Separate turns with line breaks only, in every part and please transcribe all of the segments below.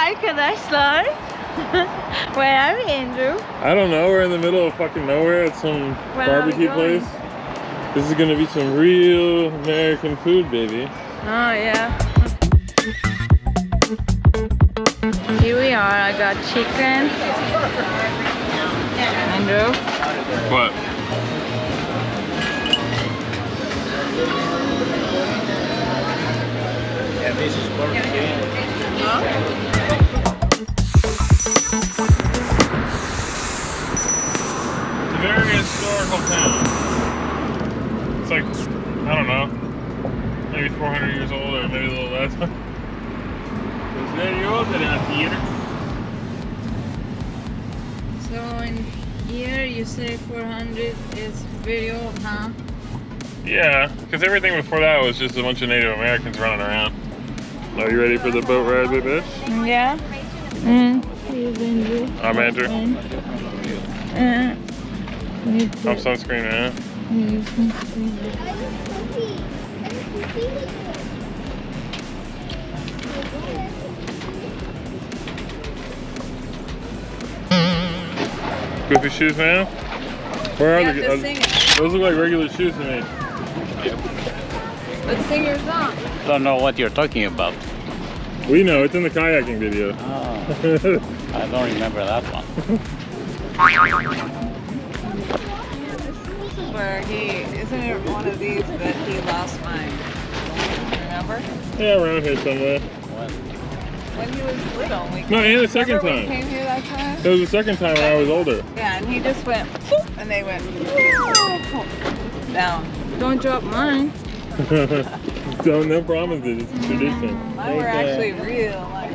arkadaşlar. Where are we, Andrew?
I don't know. We're in the middle of fucking nowhere at some barbecue place. This is gonna be some real American food, baby.
Oh yeah. Here we are. I got chicken. Andrew.
What?
Yeah, this is barbecue.
It's a very historical town. It's like, I don't know, maybe 400 years old or maybe a little less. It's very old around here.
So in here you say 400 is very old, huh?
Yeah, because everything before that was just a bunch of Native Americans running around. Are you ready for the boat ride, baby?
Yeah. Here's Andrew.
I'm Andrew. I'm sunscreen, man. Goofy shoes, man. Where are they? Those look like regular shoes to me.
Let's sing your song.
Don't know what you're talking about.
We know, it's in the kayaking video.
Oh, I don't remember that one.
Where isn't it one of these that he lost mine? Remember?
Yeah, around here somewhere.
When he was little.
No, and the second
Remember when
time.
we came here that time?
It was the second time when I was older.
Yeah, and he just went, poof, and they went, poof, down.
Don't drop mine.
So no promises, it's a tradition.
Mine were actually real. Like,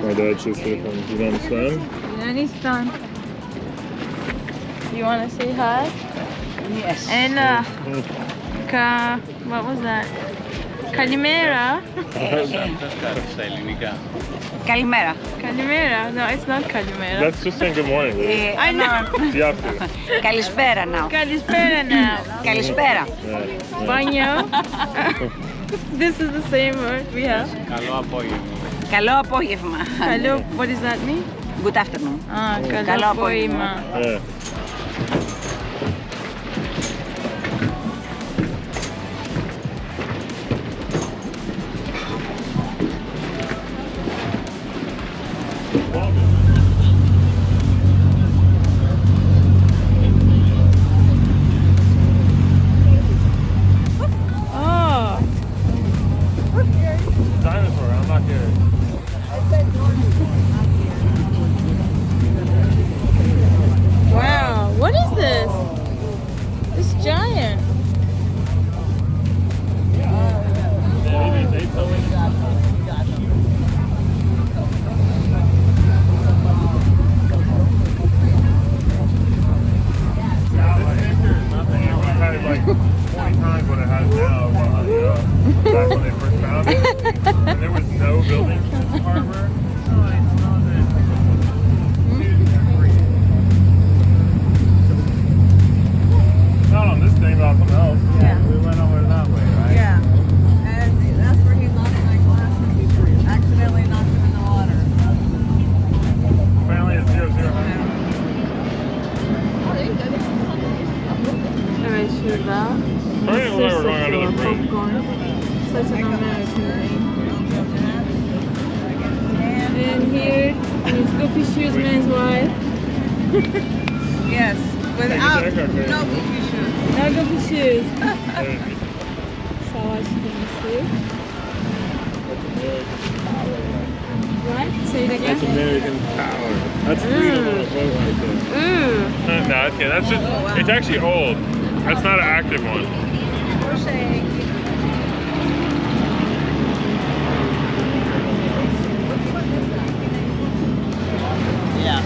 My dad's sister from Yunanistan'dan.
Yunanistan. You want to say hi?
yes.
And what was that? Kalimera.
Kalimera.
Kalimera. No, it's not Kalimera.
That's just saying good morning, baby.
I know.
You have to.
Kalispera now.
Kalispera now.
Kalispera.
Yeah.
Banyo. This is the same word we have.
Καλό απόγευμα.
Καλό απόγευμα.
Hello. What does that mean?
Good afternoon.
Ah,
Καλό
καλό
απόγευμα.
απόγευμα.
Yeah.
Oh.
Dinosaur, I'm not here.
Wow. What is this? It's giant.
Like 20 times what it has now, back when they first found it. And there was no buildings in the harbor. Not on this thing, but on something else.
Yeah.
We went over that way, right?
Yeah. And that's where he lost my glasses. Accidentally knocked them in the water.
Apparently it's 0, 0.
Evet, şurada.
We're going under the bridge.
Popcorn. Such an American name. And here is Goofy Shoes Man's wife.
Yes. Without
Check our face.
no goofy shoes.
No Goofy Shoes. Savaş gemisi. What? Say it again.
That's American power. That's freedom on a boat right there.
Ooh.
No, okay, that's just, it's actually old. That's not an active one.
We're saying. Yeah.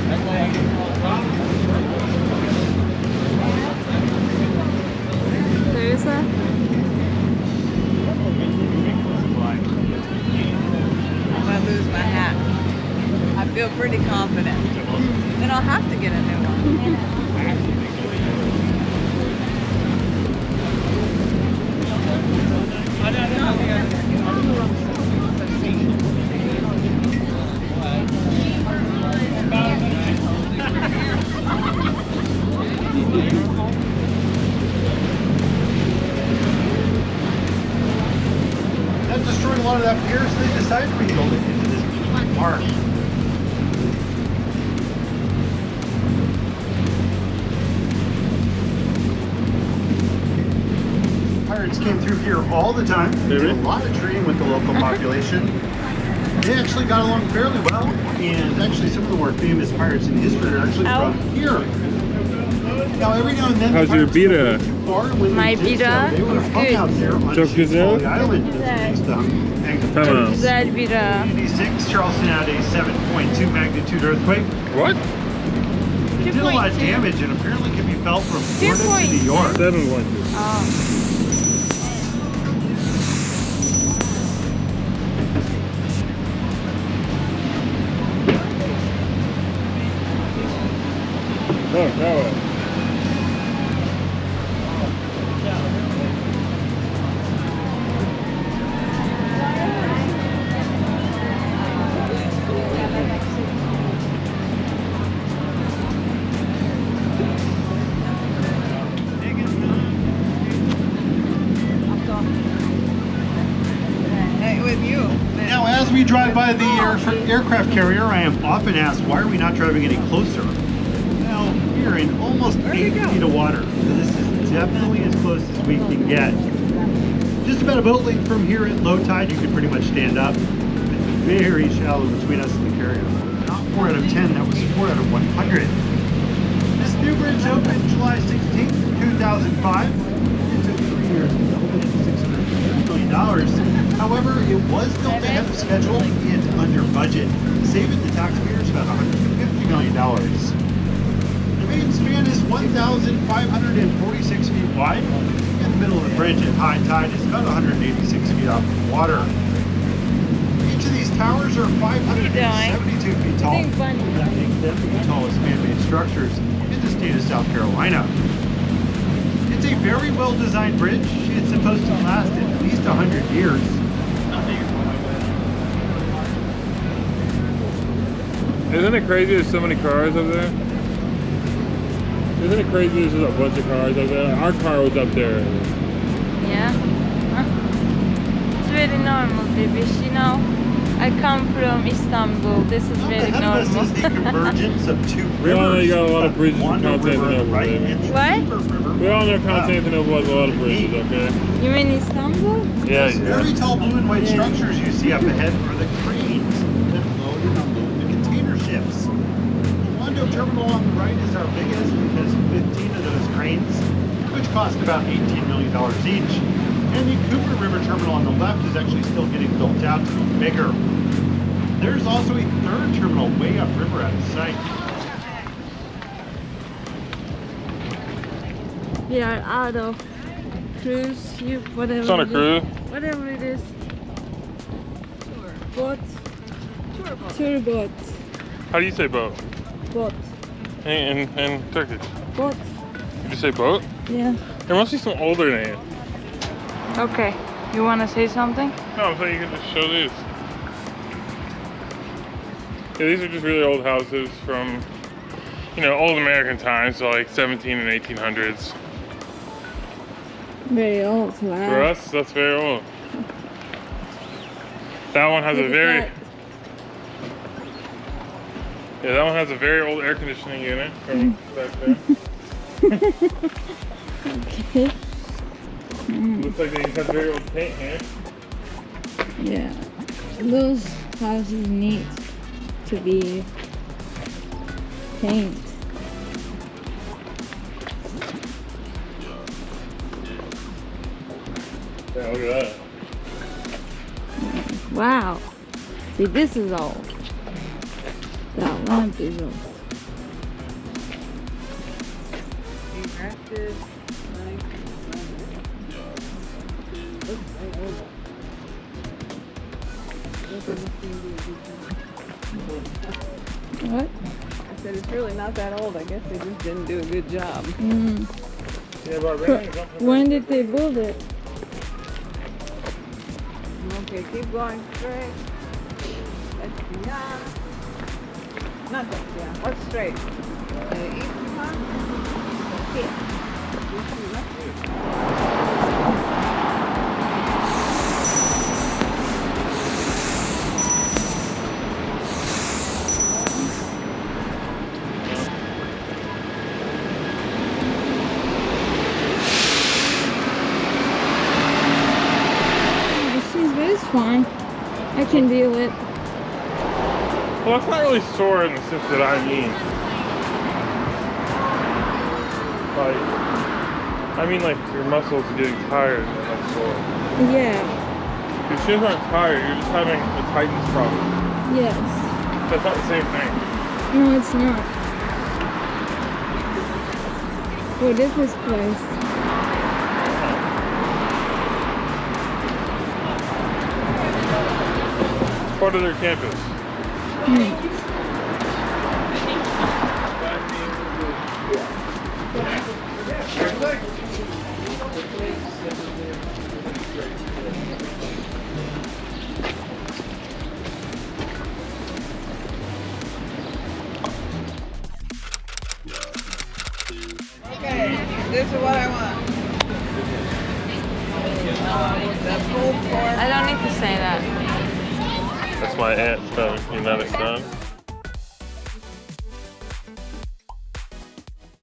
Teresa.
I'm gonna lose my hat. I feel pretty confident. Then I'll have to get a new one.
That destroyed a lot of that pier, so they decided to rebuild it into this park. Pirates came through here all the time. They did a lot of trading with the local population. They actually got along fairly well, and actually some of the more famous pirates in history are actually from here. Now every now and then,
how's your bira?
My bira
they would have hung out there on
Çok güzel.
the island.
Tamam.
Güzel bira.
86, Charleston had a 7.2 magnitude earthquake.
What?
It did a lot of damage and apparently can be felt from Florida to New York.
7.2.
Oh.
Oh, that way.
With you.
Now, as we drive by the aircraft carrier, I am often asked, why are we not driving any closer? Well, we're in almost 8 feet of water. So this is definitely as close as we can get. Just about a boat length from here at low tide, you can pretty much stand up. It's very shallow between us and the carrier. Not 4 out of 10, that was 4 out of 100. This new bridge opened July 16th, 2005. It took 3 years to build it, $650 million. However, it was built ahead of schedule and under budget, saving the taxpayers about $150 million. The main span is 1,546 feet wide, and the middle of the bridge at high tide is about 186 feet off the water. Each of these towers are 572 feet tall. That makes them the tallest man-made structures in the state of South Carolina. It's a very well-designed bridge. It's supposed to last at least 100 years.
Isn't it crazy there's so many cars up there? Isn't it crazy there's just a bunch of cars up there? Our car was up there.
Yeah. It's very normal, baby. You know, I come from Istanbul. This is very
Ahead of us
normal.
is the convergence of two
We all know
rivers.
you got a lot of bridges in
Wando River on the
Constantinople,
right
baby.
and the
What?
Tiber River.
We all know Constantinople has a lot of bridges, okay?
You mean Istanbul?
Yeah,
Those very tall blue and white structures you see up ahead are the cranes that load and unload the container ships. The Wando terminal on the right is our biggest because 15 of those cranes, which cost about $18 million each. And the Cooper River terminal on the left is actually still getting built out to be bigger. There's also a third terminal way upriver out of sight.
We are out of cruise, whatever.
It's on a
it is.
cruise.
Whatever it is. Boat. Tour boat.
How do you say boat?
Boat.
In Turkish.
Boat.
Did you say boat?
Yeah.
There must be some older name.
Okay. You want to say something?
No, so you can just show these. Yeah, these are just really old houses from, you know, old American times, so like 17 and 1800s.
Very old, wow.
For us, that's very old. That one has a very... Yeah, that one has a very old air conditioning unit from back then.
Okay.
Looks like they have very old paint here.
Yeah. Those houses need to be painted.
Yeah, look at that.
Wow. See, this is old. That lamp is old. What?
I said it's really not that old. I guess they just didn't do a good job.
Mm.
Yeah, barbarians come from
When did they build it?
Okay, keep going straight. That's yeah. Not that, yeah. What's straight? East
can deal it.
Well, it's not really sore in the sense that I mean. Like your muscles getting tired and that's sore.
Yeah.
Your shins aren't tired, you're just having a tightness problem.
Yes.
That's not the same thing.
No, it's not. What is this place?
It's part of their campus.
Okay, this is what I want. The pulled pork.
I don't need to say that.
That's my aunt from Yunanistan'dan.